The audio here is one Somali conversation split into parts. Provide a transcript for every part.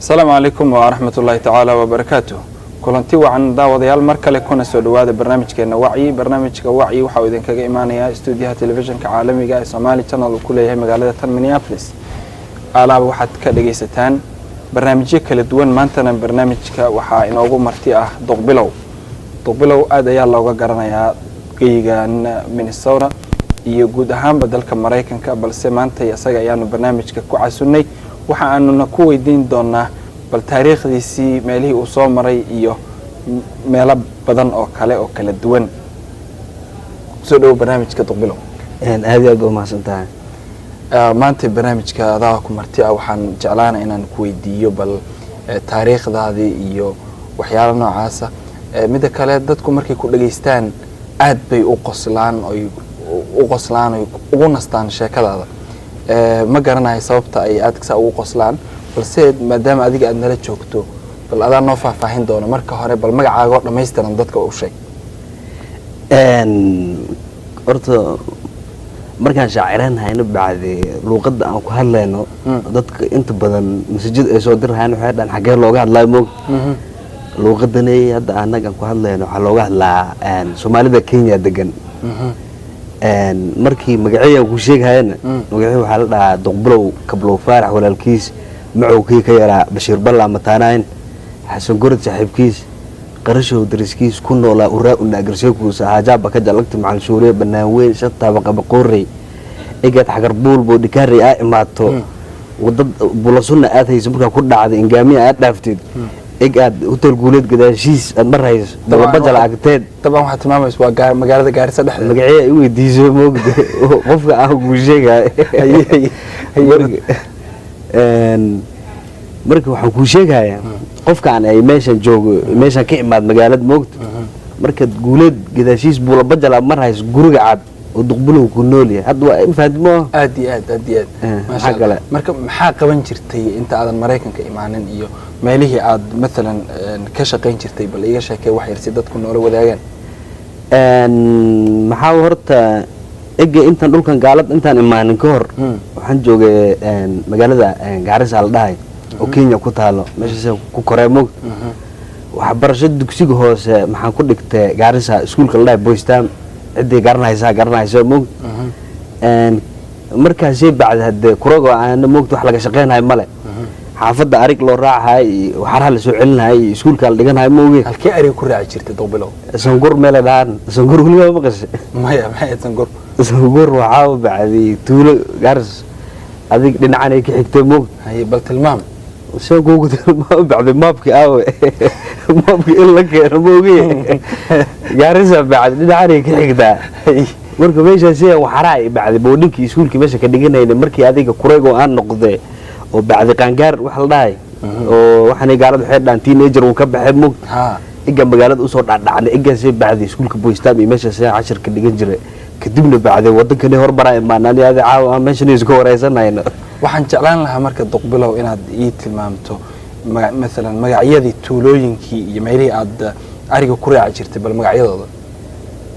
السلام عليكم ورحمة الله تعالى وبركاته. كلنتي وعن داوديال مركله كنا سو دواده barnaamijkeena wacyi barnaamijka wacyi waxa uu idinkaga imaanayaa stuudiyaha televisionka caalamiga ee Somali Channel oo ku leeyahay magaalada Minneapolis. alaab waxaad ka dhageysataan barnaamijyo kala duwan maantana barnaamijka waxa inoogu marti ah Doqbilow aad ayaa looga garanayaa geeyigan Minnesota iyo guud ahaanba dalka Mareykanka balse maanta isaga ayaanu barnaamijka ku casunnay waxa aanu ku weydiin doonaa bal taariikhdiisii meelihii uu soo maray iyo meelo badan oo kala duwan soo dhaw barnaamijka Doqbilow aad iyo aad u mahadsantahay maanta barnaamijka adaa ku marti ah waxaan jeclaanahay inaan ku weydiiyo bal taariikhdaadii iyo waxyaalo noocaas ah mid kale dadku markay ku dhageystaan aad bay u qoslaan oo ugu nastaan sheekadaada ma garanayo sababta ay aad ka ugu qoslaan balse maadaama adiga aad nala joogto bal adaa noo faahfaahin doono marka hore bal magacaaga oo dhameystiran dadka u sheeg horta markaan shaaciraan hayno bacdi luqadda aan ku hadlayno dadka inta badan masjid ay soo dirayaan waxay dhan xagee looga hadlaa moog luqadani hadda anaga ku hadlayno waxa looga hadlaa Soomaalida Kenya degan markii magaciisa ku sheegayna magaciisa waxa la dhahaa Doqbilow Kablow Faarax walaalkiis macowkii ka yaraa Bashiir Balla Mataanayn Xasan Gurad saaxiibkiis qarashow dariskiis ku noolaa uraa u naagarseekuusa hajaaba ka jalagti macal Suuriya banaan weyn shata baqaba qoray igad xagar buulbo dhikaari ay imaato wadad bulasuna aad hayso marka ku dhacday ingaamiya aad dhaaftid igad hotel guuleed gadaashiis aad marayso dalba jala agteed taban waxa tilmaamayso waa magaalada Gaarisa dhexdeeda magaciisa ay weydiiso moogdo qofka aan ku sheegay marka waxaan ku sheegayaa qofkaan ay meeshan joogo meeshan ka imaad magaalada moogto marka guuleed gadaashiis buulaba jala marayso guriga cad oo Doqbilow ku nool yahay hadda waa faadmo aad ma sha Allah marka maxaa qaban jirtay inta aadan Mareykanka imaanin iyo meelihii aad midalan ka shaqeyn jirtay bal iga sheekay wax yar si dadku noola wadaagaan maxaa horta eega intan dhulkan gaalad intaan imaanin ka hor waxaan joogay magaalada Gaarisa la dhahay oo Kenya ku taalo meesha ku koray moog waxa barasho dugsiga hoose maxaan ku dhigtay Gaarisa iskuulka la dhahay Boystam cidii garanaysa moog markaas ay bacda kurago aan moogto wax laga shaqeynayo male xaafada arig loo raacahay waxara la soo celinahay iskuulka la dhiganahay moogay halkee arig ku raaci jirtay Doqbilow sangur meel daan sangur waliba ma qashay maya sangur waxa bacdi tuulo Gaars adig dhinacanay ka xigtay moog hay bal tilmaam soo googu bacdi maabki in la keeno moogay Gaarisa bacdi dhinacanay ka xigtaa marka meesha si waxara bacdi boodinki iskuulki meesha ka dhiganayna markii adiga kuraygo aan noqday oo bacdi qaangaar wax la dhahay oo waxaan gaalad waxay dhaan teenager uu ka baxay moog iga magaalada u soo dhacdhacnay iga si bacdi iskuulka Boystam iyo meesha si 10 ka dhigan jiray kadibna bacdi wadankani hormaray maanani aad caawa meesha isku wareysanayna waxaan jeclaan lahaa marka Doqbilow inaad ii tilmaamto midalan magacyadii tuulooyinkii iyo meelihii aad ariga ku raaci jirtay bal magacyadooda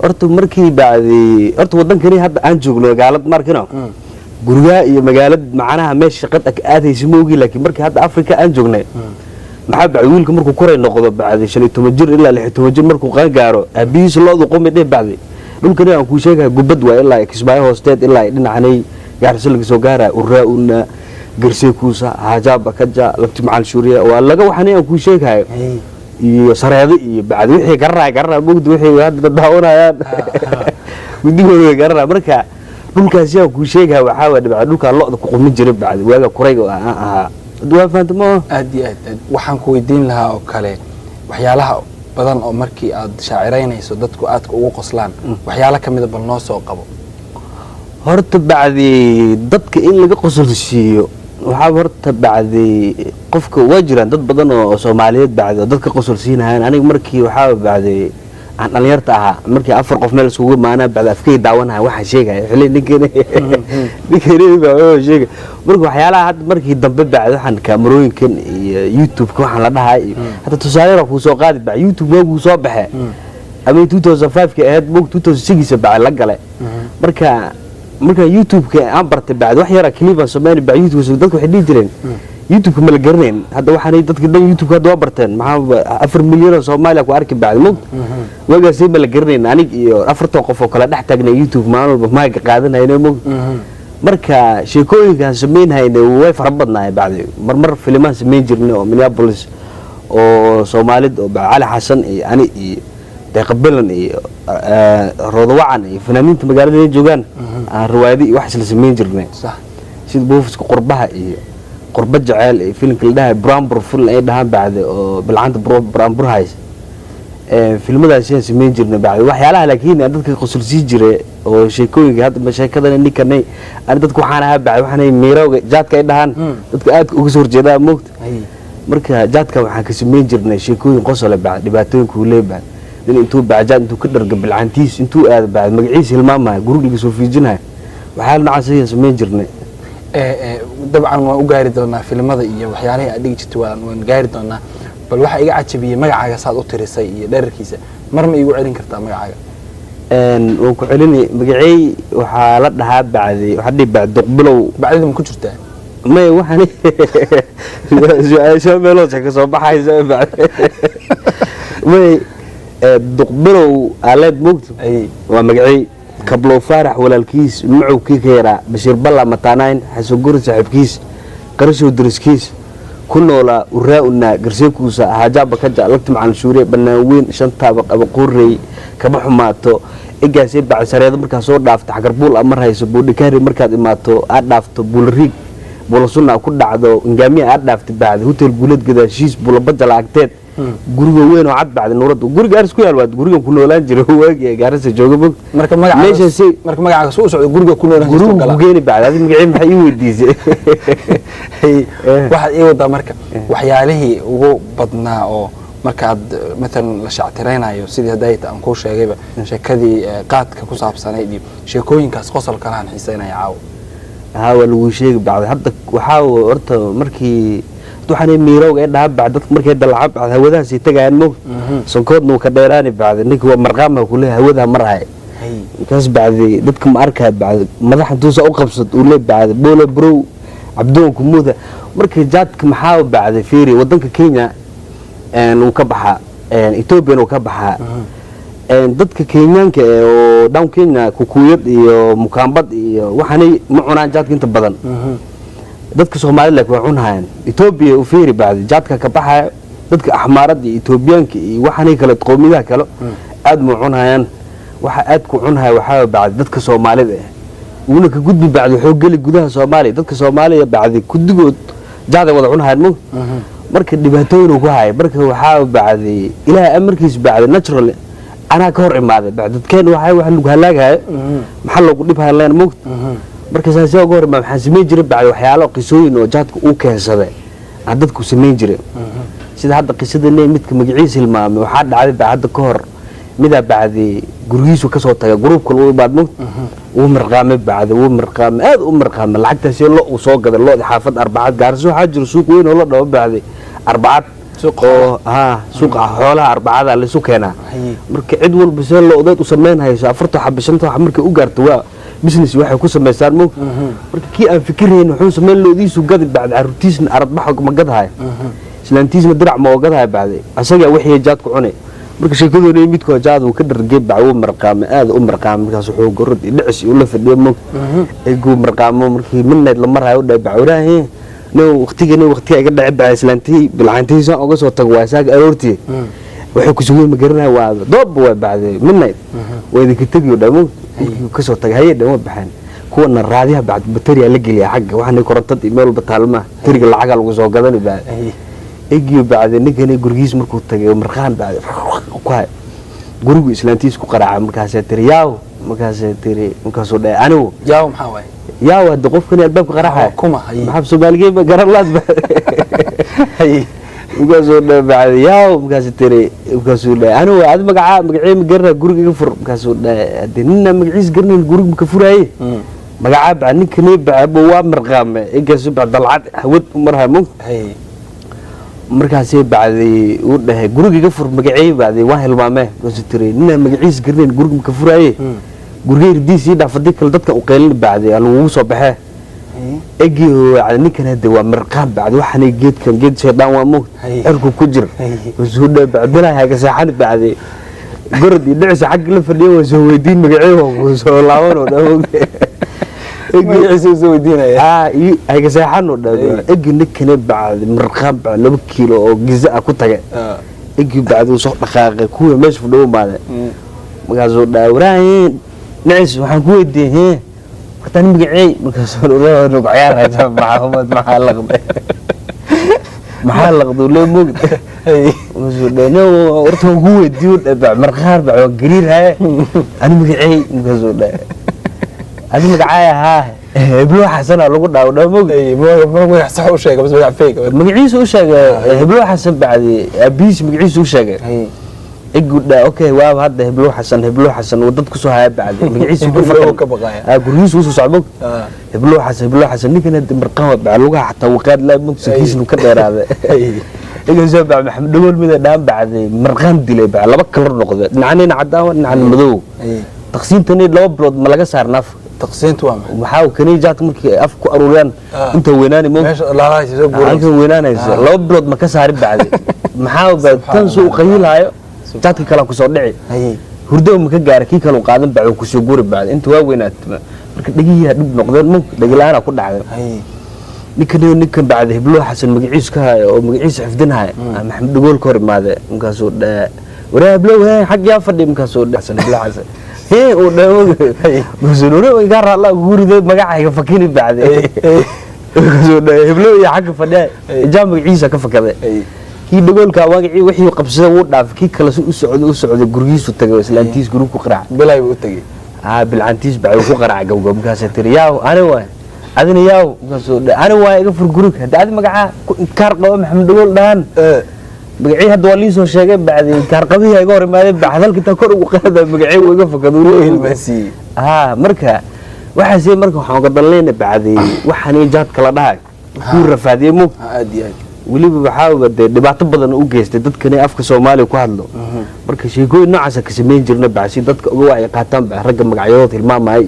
horta markii bacdi horta wadankani hadda aan joogno gaalad markino guriga iyo magaalada macnaha meesha shaqada aad hayso moogi laakiin markii hadda Afrika aan joognay maxaa bacdi wiilka markuu koray noqdo bacdi 15 jir ilaa 16 jir markuu qaan gaaro abiis loodu qomay bacdi dhulkani aan ku sheegay gubad waa ilaa Kismaayo hoosteed ilaa dhinacanay Gaarisa laga soo gaaraa uraa una garseekuusa hajaaba ka ja lafti macal Suuriya waa laga waxaan aan ku sheegay iyo sareedo iyo bacdi wixii garaa moogdo wixii hadda daawanayaan gudigooda garaa marka dhulkaas yaa ku sheegay waxa waa dhibca dhulka looda ku qomin jiray bacdi waaga kurayga aha waa faantimo aad waxaan ku weydiin lahaa oo kale waxyaalaha badan oo markii aad shaaciraynayso dadku aad ugu qoslaan waxyaalo kamid ah bal noo soo qabo horta bacdi dadka in laga qosolsiiyo waxa horta bacdi qofka waa jiraan dad badan oo Soomaaliyeed bacdi dadka qosolsiinayaan aniga markii waxa bacdi aan dhalinyarta ahaa markii afar qof meel isugu maana bacdi afkay daawanahay waxa sheegay xilli ninkeena baa sheegay markii waxyaalaha had markii dambe bacdi waxaan kaamarooyinkan iyo YouTube-ka waxaan la dhahay hada tusaale ku soo qaadi bacdi YouTube waa soo baxay ama 2005 ka ahayd 2006 bacdi la galay marka YouTube-ka aan bartay bacdi wax yar clip aan sameeyay bacdi YouTube dadku waxay dhigi jireen youtube ma la garanayn hadda waxaan dadka dhan youtube hadda waa barteen maxaa 4 milyan oo Soomaaliya ku arki bacdi mug wagaas ma la garanayn anig iyo 4 qof oo kala dhex taagnay youtube maalin walba ma qaadanayna mug marka sheekooyinkan sameynayna way farabadnaay bacdi marmar filimaan sameyn jirnay oo Minneapolis oo Soomaalid oo Ali Xasan iyo ani iyo deeqabelan iyo roodwacan iyo fanaaniinta magaalada ay joogan aan riwaayadi wax isla sameyn jirnay صح sida buufiska qurbaha iyo qurba jacayl ee filimka la dhahay Brambur film ay dhahan bacdi oo bilcanta Brambur hays filmadaas ay sameyn jirnay bacdi waxyaalaha laakiin dadka qosolsi jiray oo sheekooyinka hadda sheekadan ninkanay aan dadku waxaan ahaa bacdi waxaan meerowga jaadka ay dhahan dadka aad uga soo horjeedaa moogta marka jaadka waxaan ka sameyn jirnay sheekooyin qosol ah bacdi dhibaatooyin ku leeyahay in intuu bacjaan intuu ka dharga bilcantiis intuu aad bacdi magaciisa hilmaamaha guriga soo fiijinahay waxaa nacasay sameyn jirnay dabcan waan u gaari doonaa filimada iyo waxyaalaha aad dhigi jirtay waan gaari doonaa bal waxa iga cajabiyay magacaaga saad u tirisay iyo dhererkiisa marma igu celin kartaa magacaaga waan ku celinay magacay waxaa la dhahaa bacdi waxa dhib bacdi duqbilow bacdi ma ku jirtaa may waxaan su'aasha meelood ka soo baxaysa bacdi may duqbilow aalad mugto waa magacay kablo farax walaalkiis macowkii ka yaraa Bashir Balla Matanayn xasan guri saaxiibkiis qarasho diriskiis ku noola uraa'una garseekuusa hajaaba ka jaalagta macaan shuure banaaweyn shanta aba qorey kaba xumaato igaasay bacsareed marka soo dhaafta xagarbuul amar hayso boodhikaari markaad imaato aad dhaafto buulriig buulasuna ku dhacdo ingaamiya aad dhaafta baad hotel guulad gadaashiis buulabada laagteed guriga weyn oo cad bacdi nuurada guriga aris ku yaal waa guriga ku noolaan jiray waagi gaarisa jooga bog marka magacaaga soo socdo guriga ku noolaan jiray guriga geeni bacdi magacii maxay ii weydiisay waxa ii wada marka waxyaalihii ugu badnaa oo markaad مثلا la shactireynayo sidii hadayta aan ku sheegayba sheekadii qaadka ku saabsanayd iyo sheekooyinkaas qosol kala aan xiiseynaya caaw ها lagu sheegi bacdi hadda waxa horta markii waxaan miirowga ee dhaab bacdi dadka markay dalcab hawadaas ay tagayaan mo sankoodna ka dheeraani bacdi ninka waa marqaama ku leeyahay hawada marahay kaas bacdi dadka ma arkay bacdi madaxa tuusa u qabsad uu leeyahay bacdi bolo bro abdoon ku muuda markii jaadka maxaa bacdi fiiri wadanka Kenya uu ka baxa Ethiopia uu ka baxa dadka Kenyaanka oo down Kenya kukuyad iyo mukaambad iyo waxaanay ma cunaan jaadka inta badan dadka Soomaaliyeed waa cunayaan Ethiopia u fiiri bacdi jaadka ka baxay dadka Axmaarada iyo Ethiopianka iyo waxaanay kala qowmiyadaha kale aad ma cunayaan waxa aad ku cunahay waxa bacdi dadka Soomaaliyeed una ka gudbi bacdi xoog gali gudaha Soomaaliya dadka Soomaaliya bacdi kudigood jaad wada cunayaan mo marka dhibaatooyin uu ku hay marka waxa bacdi ilaa amarkiis bacdi natural أنا كهر إمادة بعد كان وحي وحلو هلاقها محل قريب هالين موت مركز هسه كهر ما حسمين جرب بعد وحياله قصوين وجاتك أوكي هذا عددك سمين جرب سيد هذا قصة اللي متك مجعيس المام وحد عاد بعد كهر مذا بعد جريس وكسوت جروب كل بعد موت ومرقام بعد ومرقام هذا ومرقام العكس هسه الله وسوق هذا الله حافظ 4 جارسو حاجر سوق وين والله ده بعد 4 سوق سوق xoolaha arbacada la suuqeena marka cid walba soo loodeed u sameynayso afarta xab shanta wax markay u gaarto waa business waxay ku sameeyaan mo marka kii aan fikireen wuxuu sameyn loodiisu gad baad arutiisna arbax ma gadahay islaantiisna dirac ma gadahay baad asaga wixii jaad ku cunay marka sheekadooda midkood jaad uu ka dhargeeb bacwo marqaam aad u marqaam markaas wuxuu gorod dhicis u la fadhiyo mo ay guu marqaamo markii midnayd la marayo dhaabacurahay لو وقتي أقدر ألعب على إسلانتي بالعنتي ساعة وقصة تقواساق أرورتي وحكسوي مقرنها وضب وبعد مني وإذا كنت تجي قدامه قصة تجهيد دمو بحين كون الرادية بعد بطريقة لقي لي حاجة وحنا كرتات إيميل بتعلمه ترجع العجل وقصة قدامي بعد يجي بعد نيجي جورجيس مركو تجي مرخان بعد وقاي جورجو إسلانتي سكو قرع مركاسة ترياو مركاسة تري مركاسة ده أنا ياو محاوي يا ود قفكني الباب قرحه كما هي محبس بالجيب قرر لاز هي وقاسو بعد يا وقاسو تري وقاسو انا عاد مقعي مقرر غورغ يفر وقاسو ديننا مقعيس قرن غورغ مكفراي مقعا بعد نكني بعب وا مرقام ايغاسو بعد دلعد هود مرها مو هي markaasay bacdi uu dhahay guriga ka fur magacay bacdi waa hilmaame go'so tiri nina magaciis garneen guriga ka furaaye guriga irdiisi dhaafadii kala dadka u qeylin bacdi lagu soo baxay egi waa ninkan hada waa marqaab bacdi waxaan geedkan geed sheedaan waa moog cirku ku jir soo dhaabacdana haga saxan bacdi gorod dhicisa xaq la fadhiyo soo weydiin magaceeyo soo laaban oo dhaw egi soo weydiinaya haga saxan oo dhaw egi ninkan bacdi marqaab 2 kiilo oo giza ku tagay egi bacdi soo dhaqaaqay kuwa meesha fadhiyo maade magaasoo dhaawraan نعيش وحن كويدي هي وقتاني مقعي مكسور ولا نقعيار هذا محمد محلق دولة موجود وزودنا ورثهم كويدي وتبع مرخار بعو قرير هاي أنا مقعي مكسور ده أنا مقعي ها بلو حسن على قدنا ولا موجود ما يحسحوا شيء بس بيلعب فيك مقعي سو شيء بلو حسن بعد أبيش مقعي سو شيء يقول اوكي واو هذا هبلو حسن ودد كسو هاي بعد مغيس بفرق كبقايا غريس وسو صعبك هبلو حسن نيكن مرقه بعلوغا حتى وقاد لا مكسكيس نو كديراده إذا زبع محمد دول ميدا دام بعد مرقان ديلي بعد لبا كلر نقده دنعانين عداوه دنعان مدو تقسيم تاني لو بلود ما لغا سار ناف تقسيمت waa maxay waxa kani jaat markii af ku aruuriyaan inta weynaani mo meesha la soo guuray weynaanaysa laba bilood ma ka saari bacdi maxaa tan soo qayilayo jaadka kala ku soo dhici hurdo ma ka gaar kii kala qaadan bacay ku soo guuri bacdi inta waa weynaad marka dhagiya dib noqdeen mo dhagilaana ku dhacday ninkan bacdi hiblo xasan magaciis ka hayo oo magaciis xifdinahay maxamed dugool ka hor imaade markaas oo waraa hiblo xaq yaa fadhi markaas oo xasan hiblo xasan هي وداوغ مسؤولنا يقرا الله غوريده مغاعيga fakini bacde soo heblo iyo xaq fadhiya jaamig ciisa ka fakaday kii dhagoolka wagaci wixii qabsada uu dhaaf kii kala u socdo gurigiisu tagay islaantiis guriga ku qarac bilay u tagay bilantiis bacay ku qarac gowgowkaas tiriyaaw ana waa adina yaaw soo ana waa iga fur guriga hada magaca kaar qabo maxamed dhagool dhaan magacii hadda waa liisoo sheegay bacdi kaarqabihi ay hor imaadeen baxdalka ta kor ugu qaada magacii uu iga fakado uu ilmaasi marka waxa sii marka waxaan ka dalleena bacdi waxaan jaad kala dhahay ku rafaadiyay mug aad waliba waxa uu dhibaato badan u geystay dadkan afka Soomaaliya ku hadlo marka sheegooyin noocaas ka sameyn jirna bacsi dadka uga way qaataan ragga magacyood hilmaamay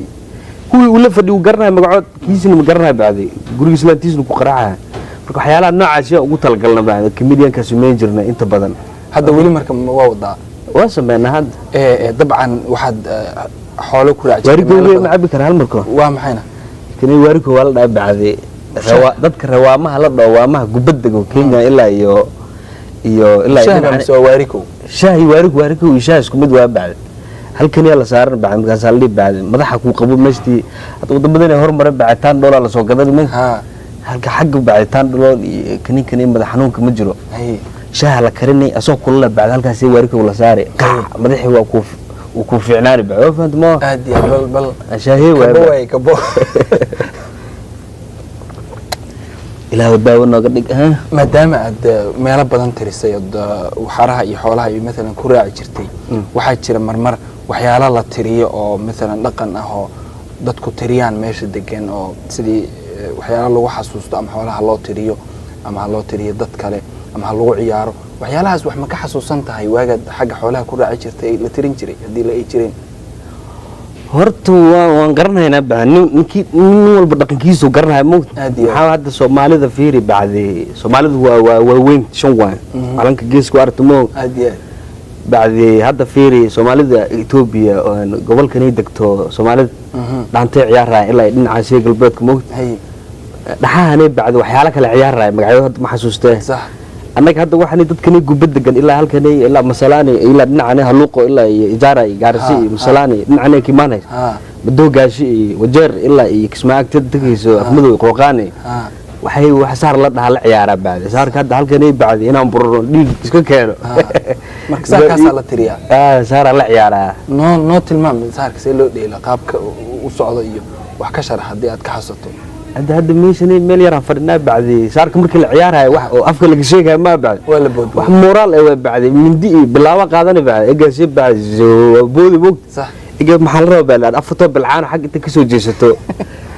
kuwii uu la fadhiyo garanay magacood kiisina ma garanay bacdi guriga islaantiisna ku qaraaca waxyaalaha noocaas ugu talgalna baa comedian ka sameyn jirna inta badan hadda wali marka waa wada waa sameeyna hadda dabcan waxaad xoolo ku raacay warigo ma cabi kara hal marko waa maxayna kani warigo wala dhaabacday dadka rawaamaha la dhawaamaha gubadda Kenya ilaa iyo ilaa soo warigo shaahi warigo ishaas ku mid waa bacday halkan la saaran bacay markaas la bacday madaxa ku qabo meeshtii hadda wadamada hormarin bacitaan $1 la soo gadan ma halka xaq bacitaan dhalool kani madax xanuunka ma jiro shaaha la karinay asoo kulula bacda halkaas warigo la saaray madaxi waa ku fiicnaan bacay faanto ma aad ya bal shaahi waa kabo ilaahu daawo naga dhig maadaama aad meelo badan tirisay waxaraha iyo xoolaha iyo midna ku raaci jirtay waxa jira marmar waxyaalo la tiriyo oo midna dhaqan ah oo dadku tiriyaan meesha degan oo sidii waxyaalo lagu xasuusto ama xoolaha loo tiriyo ama loo tiriyo dad kale ama lagu ciyaaro waxyaalahaas wax ma ka xasuusan tahay waaga xagga xoolaha ku raaci jirtay la tirin jiray hadii la ay jireen horta waan garanaynaa ninkii walba dhaqankiisu garanayo waxa hadda Soomaalida fiiri bacdi Soomaalidu waa weyn shan waan calanka geesku artimo bacdi hadda fiiri Soomaalida Itoobiya gobolkan ay degto Soomaalida dhaantay ciyaaraya ilaa dhinaca galbeedka dhaxaane bacdi waxyaalo kala ciyaaraya magacyo ma xasuustay sax annaga hadda waxaan dadkan gubadagan ilaa halkan ilaa masalaani ilaa dhinaca haluuqo ilaa ijaara gaarsi masalaani dhinaca kimaanay madoogashi wajeer ilaa kismaagta dadkiisa afmadu qooqaani waxay wax saar la dhaha la ciyaara baad saarka hadda halkan bacdi inaan burro dhiig iska keeno marka saarkaas la tiriya saar la ciyaara no tilmaam saarka si loo dheelo qaabka u socdo iyo wax ka sharax hadii aad ka xasato هذا ميشني مليار فرنا بعد صار كمرك العيارها واحد أفكر لك شيء ما بعد ولا بود واحد مورال بعد من دي بالله قاعدني بعد إجا شيء بعد بود بوك صح إجا محل ربع بعد أفطر بالعان حق تكسو جسته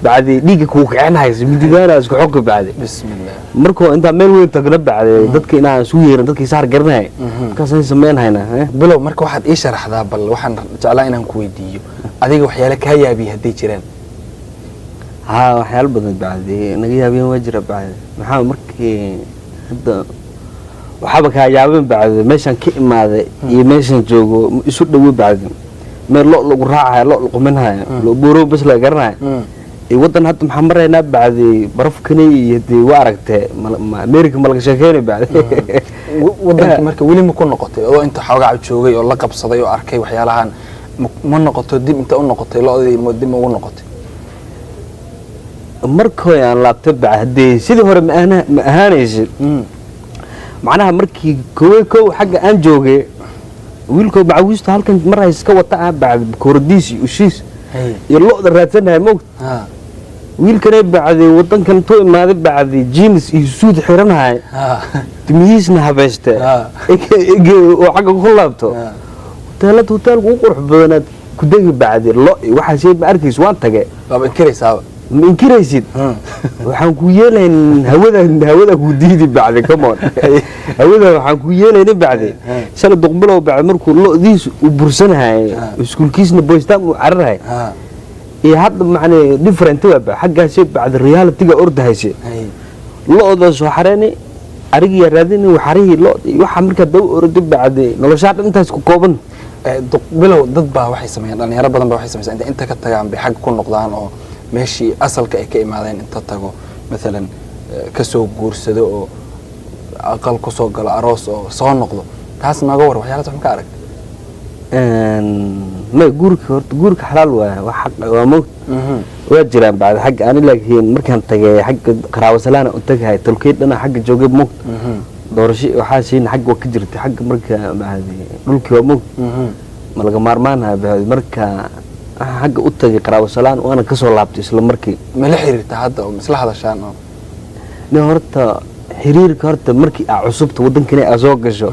بعد ديك كوك عين هاي من دي أنا أسكو حق بعد بسم الله مركو أنت ميل وين تقرب بعد ضدك أنا سوير ضدك صار قرناي كاسين سمين هنا بلو مركو واحد إيش رح ذا بل واحد جعلنا كويديو أديك وحيالك هيا بيه هدي جيران ها waxyaalo badan bacdi naga yaabeen waa jira bacdi maxaa markii hadda waxaba ka yaabeen bacdi meeshan ka imaaday iyo meeshan joogo isu dhaw bacdi meel lagu raacayo lo quminayo lo buuro bas la garanayo ee wadan hadda maxaa mareynaa bacdi barafkani iyo dii waa aragtay America ma laga sheekeynay bacdi wadanka marka wali ma ku noqotay oo inta xoogaa joogay oo la qabsaday oo arkay waxyaalahan ma noqoto dib inta u noqotay loodii ma dib ugu noqotay markoo aan laabtay bacdi sidii hore ma ahaanaysid macnaha markii koow xagga aan joogay wiilkoo macawiista halkan mar ay iska wata bacdi koordiis iyo ushiis iyo looda raadsanay moogta wiilkan bacdi wadankan too imaaday bacdi jeans iyo suud xiranahay timihiisna habeystay oo xagga ku laabto hotelku ugu qurux badanaad ku degi bacdi waxa shay ma arkays waan tagay baba inkiraysaa ma inkiraysid waxaan ku yeelayn hawada ku diidi bacdi come on hawada waxaan ku yeelayn bacdi sala duqbilow bacdi markuu loodiis u bursanahay iskuulkiisna boystaan u cararahay ee hadda macnaa different waa xaggaas bacdi reality-ga ordahayse looda soo xareeni ariga raadin waxarihi loodi waxa marka daw ordo bacdi nolosha intaas ku kooban duqbilow dad baa waxay sameeyaan dhalinyaro badan baa waxay sameeyaan inta ka tagaan bay xag ku noqdaan oo meeshii asalka ay ka imaadeen inta tago midalan ka soo guursado oo aqal ku soo galo aroos oo soo noqdo taas naga war waxyaalaha wax ka arag ma guurka xalaal waa xaq waa mood waa jiraan baad xaq aan laakiin markaan tagay xaq qaraawasalaana u tagay tolkeedana xaq joogay mood doorasho waxa siin xaq waa ka jirtay xaq marka baadi dhulkii waa mood ma laga maarmaanahay baadi marka xaq u tagay qaraawasalaan oo ana ka soo laabtay isla markii ma la xiriirta hadda oo isla hadashaan oo horta xiriirka horta markii aa cusubta wadankani aa soo gasho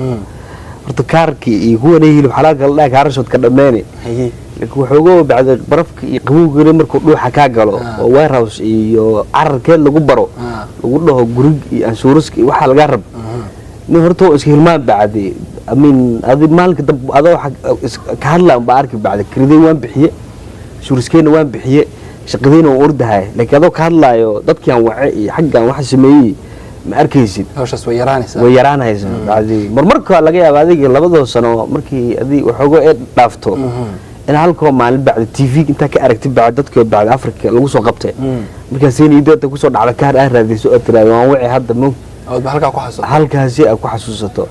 horta kaarkii iyo kuwa hilib xalaalka la dhahay kaarashood ka dhameeyay laakiin wuxuu bacda barafka iyo qabowga markuu dhuuxa ka galo oo warehouse iyo cararkeed lagu baro lagu dhaho gurig iyo anshuuriska waxa laga rab nin horta iska hilmaan bacdi adi maalinka dab adoo ka hadlaan ba arki bacdi kiriday waan bixiye anshuuriskeena waan bixiye shaqadeena waan ordahay laakiin adoo ka hadlaayo dadkii aan wacay iyo xaggan waxa sameeyay ma arkaysid hawshaas way yaraanaysaa bacdi marka laga yaabo adiga labadoo sano markii adii waxooga ee dhaafto in halkoo maalin bacdi TV inta ka aragtay bacdi dadka bacdi Afrika lagu soo qabtay marka seenidada ku soo dhacda kaar ah raadiso oo tiraado waan wixii hadda ma oo halka ku xasuusato halkaasi ku xasuusato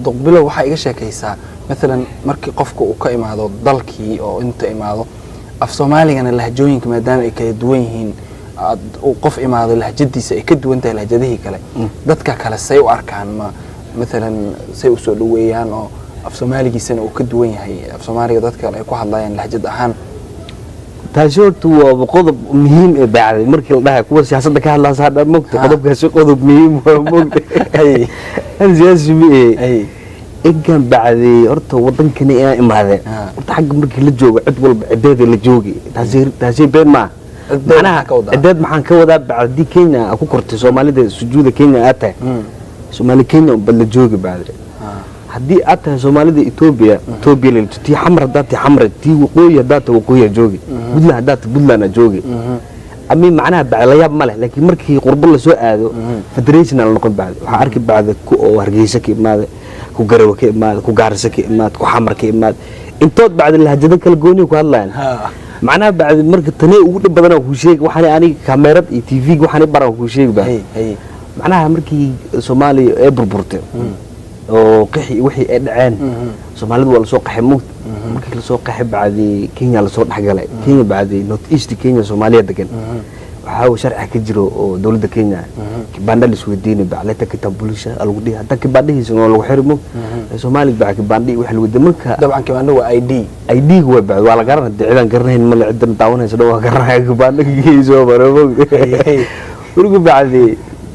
duqbilow waxa iga sheekaysaa midalan markii qofku uu ka imaado dalkii oo inta imaado af Soomaaligana lahjooyinka maadaama ay kala duwan yihiin qof imaado lahjadiisa ay ka duwan tahay lahjadihii kale dadka kale say u arkaan ma midalan say u soo dhaweeyaan oo af Soomaaligiisana uu ka duwan yahay af Soomaaliga dadka ay ku hadlayaan lahjad ahaan taasootu waa qodob muhiim ah bacdi markii la dhahay kuwa siyaasadda ka hadlaysa hadda moogta qodobkaasi qodob muhiim ah moogta hal siyaasi ay egan bacdi horta wadankani ay imaadeen horta xaq markii la joogo cid walba cideeda la joogi taasi been ma macnaha cideed maxaan ka wadaa bacdi Kenya ku kortay Soomaalida sujuuda Kenya aatay Soomaali Kenya bal la joogi bacdi haddii aad tahay Soomaalida Ethiopia tii xamar daati xamar tii waqooyi daati waqooyi joogi Puntland daati Puntland joogi ami macnaha baclayaab ma leh laakiin markii qurbo la soo aado federational noqon bacdi waxa arki bacdi ku oo Hargeysa ka imaade ku Garowe ka imaade ku Gaarisa ka imaade ku xamar ka imaade intood bacdi lahjada kala gooni ku hadlayaan macnaha bacdi marka tani ugu dhib badan oo ku sheeg waxaan aniga kamerad iyo TV waxaan baran ku sheeg baa macnaha markii Soomaaliya ay burburtay oo qixi wixii ay dhaceen Soomaalidu waa la soo qaxay mugd markii la soo qaxay bacdi Kenya la soo dhaxgalay Kenya bacdi North East Kenya Soomaaliya degan waxa uu sharci ka jiro oo dawladda Kenya kibanda la soo diinay bacleta kitabulsha lagu dhigay hadda kibandhihiisa oo lagu xirmo Soomaaliga bacdi kibandhi wax lagu marka dabcan kibanda waa ID waa la garanay ciidan garanayn ma la ciidan daawanayso waa garanay kibandhigiisa oo barabo urgu bacdi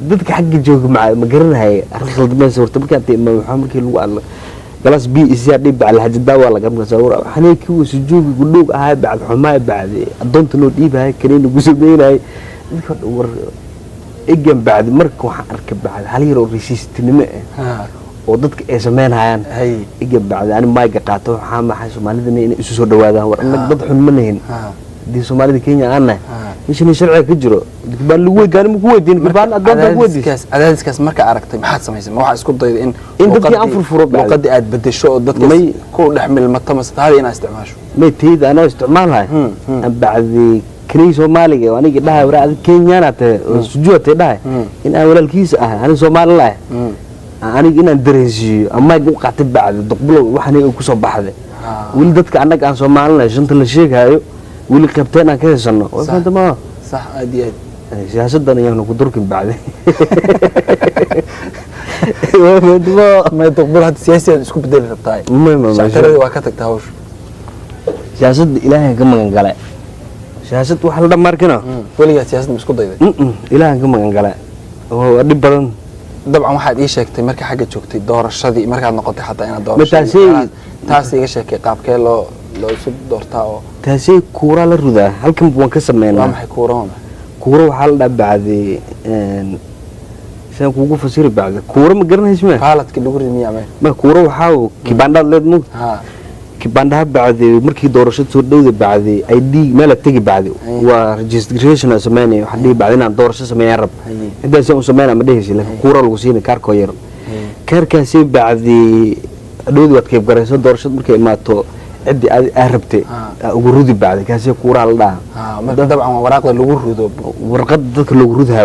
dadka xagga jooga ma garanahay arqaldameyn suurta marka inta waxa markii lagu adla galas bi isyaadii bacla hajada waa laga sawir waxaan kii sujuugi gudhoog ahaa bacd xumaa bacdi adoonta loo dhiibay kaniin ugu sameeyay dadka war egan bacdi marka waxaan arkay bacdi hal yar oo resistnimo oo dadka ay sameynayaan egan bacdi ani mayga qaato waxa maxay Soomaalida inay isu soo dhawaadaan war dad xun ma leeyin di Soomaalida Kenya ana مشان شرعي كجرو كبان لو ويدان مو ويدين كبان ادون وديس عدادكاس marka aragtay maxaad sameysay ma waxa isku dayday in dadkii aan furfuro luqadii aad bedesho oo dadka ku dhaxmil matamastaada inaad isticmaasho may tiida ana isticmaalahay bacdi kanii Soomaaliga oo aniga dhahay waraad Kenyana ta sujuudtay dhahay in aan walaalkiis ah ani Soomaalilaah aniga inaan dareensiyo ama ay u qaatay bacdi duqbulo waxani uu ku soo baxday wili dadka anaga aan Soomaalilaah shanta la sheegayo wili qabteen aan ka heesano oo fanta ma صح ادي siyaasadan ayaan ku durkin bacdi ما تقبل هذا سياسي isku bedel rabtaa shaqadii waa ka tagtaa hawsha siyaasad ilaahay ka magan galay siyaasad waxa la dhamarkina waliga siyaasad isku dayday ilaahay ka magan galay oo dib badan dabcan waxaad ii sheegtay marka xagga joogtay doorashadii markaad noqotay xataa inaad doorashadii taas iga sheekay qaabkee loo isu doortaa oo taasi kuura la rudaa halkan waan ka sameeynaa waa maxay kuurona kuura waxa la dhaabacday shan kuugu fasiri bacda kuura ma garanaysid ma qaaladkii lagu rimiyaa ma kuura waxa uu kibanda leed mug kibanda bacdi markii doorashada soo dhawday bacdi ID meel tagi bacdi waa registration sameeyay waxa dhii bacdi inaan doorasho sameeyay rab inta soo sameeyay ma dhehaysi laakiin kuura lagu siinay kaarko yar kaarkaasi bacdi dhawdi waad qayb garayso doorashada markay imaato عدي أهربتي ورودي بعد كاسي كورة الله طبعا ورقة لجورده ورقة ذاك لجوردها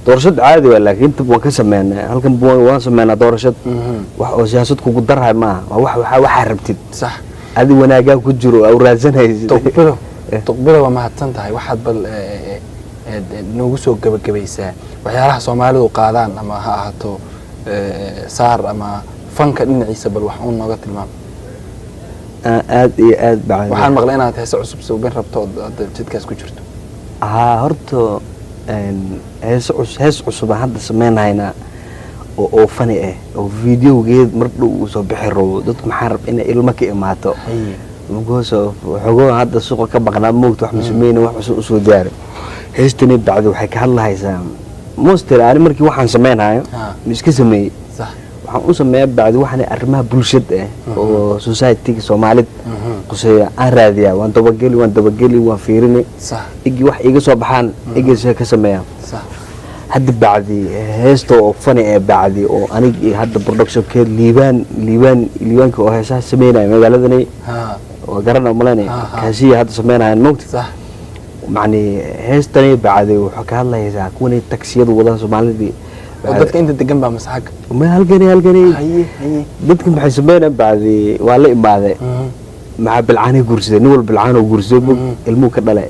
دورشد عادي ولا أنت بوكسب معنا هل كان بوكسب معنا دورشد وسياستكم قدرها ما وحربتي صح هذه وانا جاو كجرو أو رازنها تقبله وما هتنتهي واحد بال نوجسو جبيسة وحيارها صومالي وقادان أما هاتو صار أما فنك إن عيسى بالوحون نقط المام aad bacay waxaan maqlay inaad heeso cusub soo bin rabto jidkaas ku jirto horto hees cusub hadda sameynayna oo fani ah oo videogeed mar dhow uu soo bixi rabo dadku maxaa rab in ilmo ka imaato mugoso xogo hadda suuqa ka baqnaa moogto wax masmeeyna wax cusub soo diyaar heestani bacdi waxay ka hadlaysaa monster aan markii waxaan sameynayo miska sameeyay waxaan u sameeyay bacdi waxaan arrimaha bulshada oo society-ga Soomaaliyeed qosaya aan raadiyaa waan dabageli waan fiirinay igi wax iga soo baxaan iga ka sameeyaa hadda bacdi heesto oo fani ee bacdi oo aniga hadda production keed liibaanka oo heesaha sameynay magaaladani oo garan umaleynay kaasi hadda sameynayaan moogta macni heestani bacdi waxa ka hadlaysaa kuwani taksiyada wadada Soomaaliyeed dadka inta degan baa masaxag ma halgani dadka maxay sameeyaan bacdi waa la imaaday ma bilcaani guursaday nin walba bilcaan oo guursaday ilmuhu ka dhalay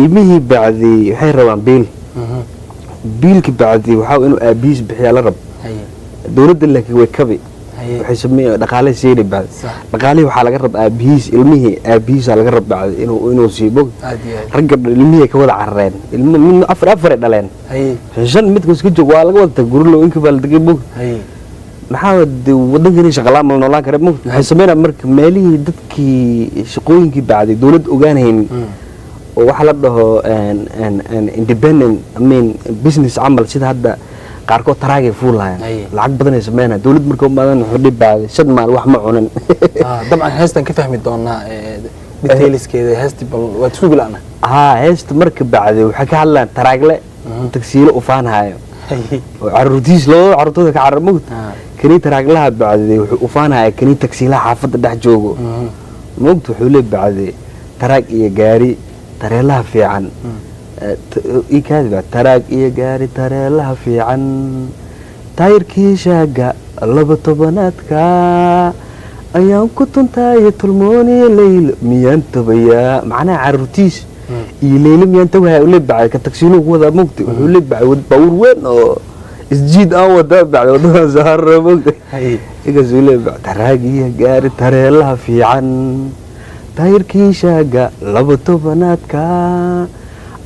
ilmihii bacdi waxay rabaan biilki bacdi waxa inuu aabiis bixiya la rab dawladda laakiin way kabi waxay sameeyaan dhaqaale siiyay bacdi dhaqaale waxa laga rab aabiis ilmihii aabiis laga rab bacdi inuu siibo ragga ilmihii ka wada carreen ilmuhu afar dhaleen shan mid iska joog waa laga wada gurlo inka bal dagay bog maxaa waddankani shaqalaan mal noolaan kare mug waxay sameeyaan marka meelihii dadkii shaqooyinkii bacdi dawlad ogaanayeen oo waxa la dhaho independent business amal sida hadda qaarkood taraagay fuulayaan lacag badan ay sameeyaan dawlad markoo maadan wuxuu dhibaaday shad maal wax ma cunin dabcan heestan ka fahmi doonaa detailskeeda heesti bal waa suuq laana heesta marka bacdi waxa ka hadlaan taraagle tagsiilo u faanayo oo carruurtiis loo carruurtooda ka carramud kani taraaglaha bacdi wuxuu u faanayo kani tagsiilaha xaafadda dhex joogo moogta wuxuu leeyahay bacdi taraag iyo gaari tareelaha fiican إيكاد تراك إيجاري ترى لها في عن تاير كيشاجا لبطبناتك أيام كنتم تاي تلموني ليل ميان تبيا معنا عروتيش يليل ميان تبيا ولب بعد كتكسينه هو ذا مقت ولب بعد باور وين إسجيد ده بعد وده زهر مقت إيجاز ولب بعد تراك إيجاري ترى لها في عن تاير كيشاجا لبطبناتك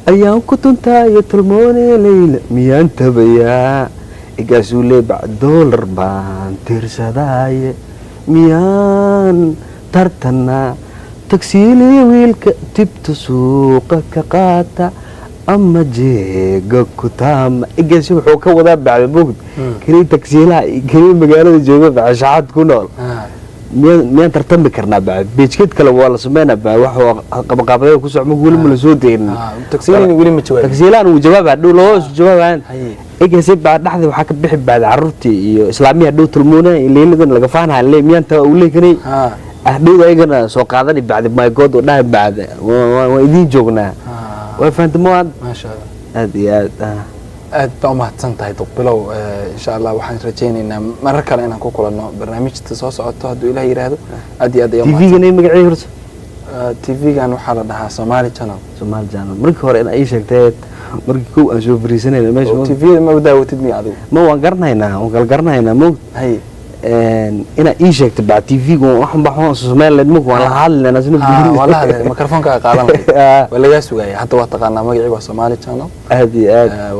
أيام كنتم تاي تلموني ليل ميان تبيا إجازوا لي بعد $1 بان ترسداي ميان ترتنا تكسيلي ويلك تبت سوقك قاتا أما جيجا كتام إجازوا حوكا وذا بعد بوقت كري تكسيلها كري مقالة جوجا بعشعات كنول مين ترتمي كرنا بعد بيجكت كلا والله سمينا بعد واحد قبقابة كوسع مقول من الزودين تكسيلين يقولين متجواب تكسيلان وجواب عدو لوس جواب عن إيه سيب بعد لحظة وحكي بحب بعد عرفتي إسلامية دو تلمونة اللي لقن لقفانها اللي مين تقولي كني أحدود أيقنا سوق هذا بعد ما يقعد وده بعد ويدي جوجنا وفهمت مواد ما شاء الله هذه aad baa umahadsan tahay duqbilow insha Allah waxaan rajaynaynaa marar kale inaan ku kulanno barnaamijta soo socoto hadduu Ilaahay yiraahdo aad iyo aad ayaan TV-ga magacii horta TV-gan waxaa la dhahaa Somali Channel markii hore in ay sheegtay markii koow aan soo fariisanayna meesha TV-da ma daawatid mi adigu ma waan garanaynaa mo hay ina ii sheegtay baa TV-gu waxaan baxoon Soomaaliland ma waan la hadlaynaa sinu wallahi mikrofoonka qaadan wala yaa sugay hadda waa taqaanaa magacii waa Somali Channel aad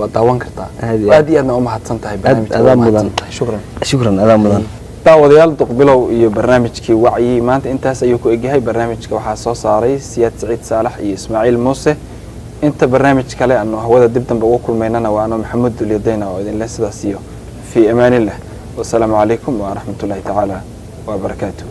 waa daawan kartaa aad iyo aadna u mahadsan tahay barnaamijka shukran adaa mudan daawadayaal duqbilow iyo barnaamijkii wacyi maanta intaas ayuu ku egyahay barnaamijka waxaa soo saaray Siyaad Saciid Saalax iyo Ismaaciil Muuse inta barnaamij kale aanu hawada dib dambe ugu kulmeynana waa ano Maxamed Dulyadayna oo idin la sidaas iyo fi amaanillah والسلام عليكم ورحمة الله تعالى وبركاته.